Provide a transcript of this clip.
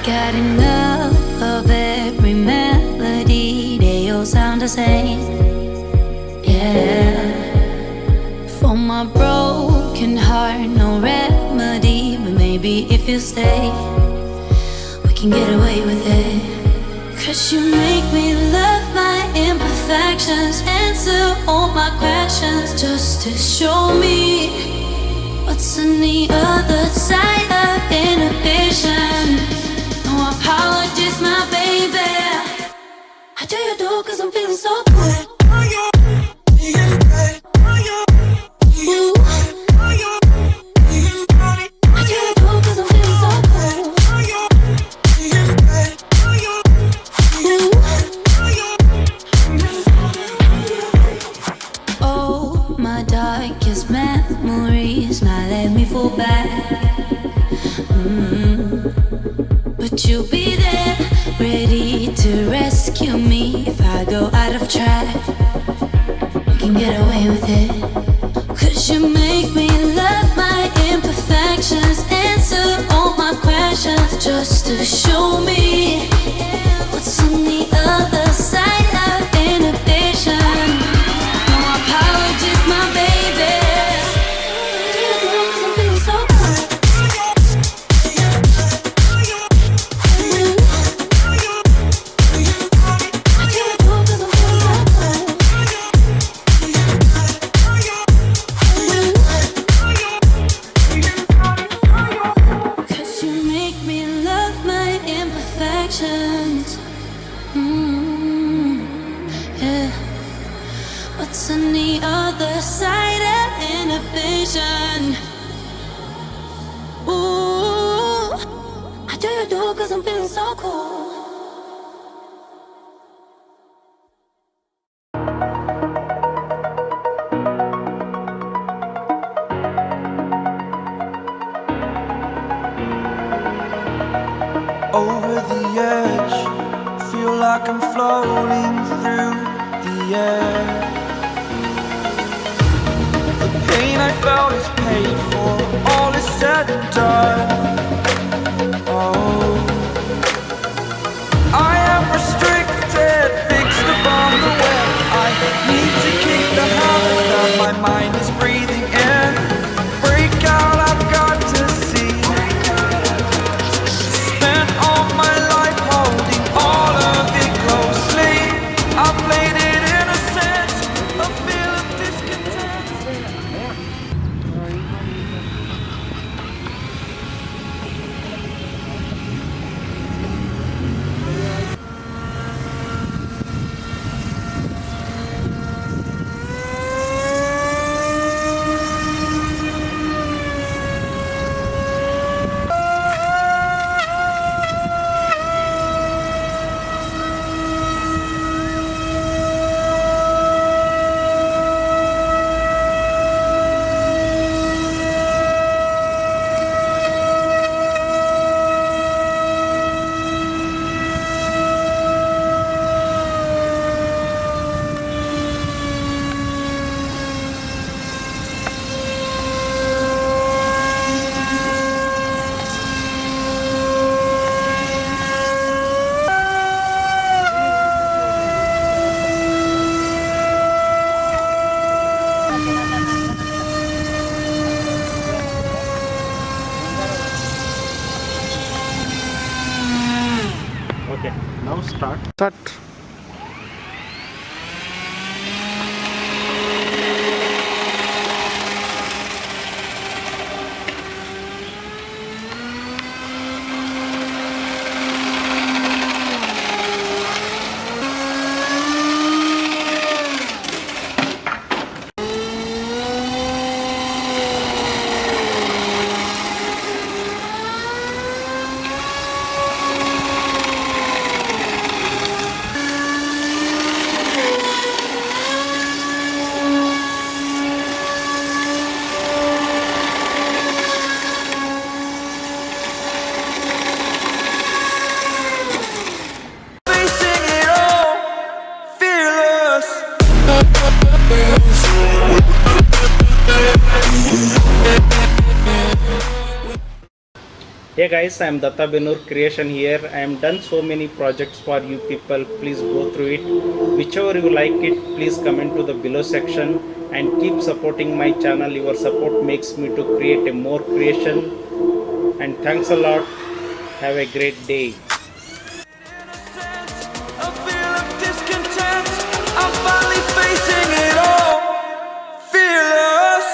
Got enough of every melody, they all sound the same. Yeah. For my broken heart, no remedy, but maybe if you stay, we can get away with it. 'Cause you make me love my imperfections, answer all my questions, just to show me what's on the other side of inhibition. No apologies, my baby. How do you do? 'Cause I'm feeling so good. Darkest memories now let me fall back. But you'll be there ready to rescue me if I go out of track. We can get away with it. 'Cause you make me love my imperfections, answer all my questions, just to show me what's on the other side of inhibition. No apologies, my baby. I'm feeling so good. Yeah. What's on the other side of inhibition? Ooh, I do you do 'cause I'm feeling so cool. Over the edge, feel like I'm floating through the air. The pain I felt is paid for, all is said and done. Oh, I am restricted, fixed upon the web. I need to kick the habit that my mind is breathing in. Break out, I've got to see. Spent all my life holding all of it closely. I played it innocent, a feel of discontent. Okay, now start. Facing it all, fearless. Hey guys, I am Datta Benur creation here. I am done so many projects for you people. Please go through it. Whichever you like it, please comment to the below section and keep supporting my channel. Your support makes me to create a more creation. And thanks a lot. Have a great day. A feel of discontent. I'm finally facing it all, fearless.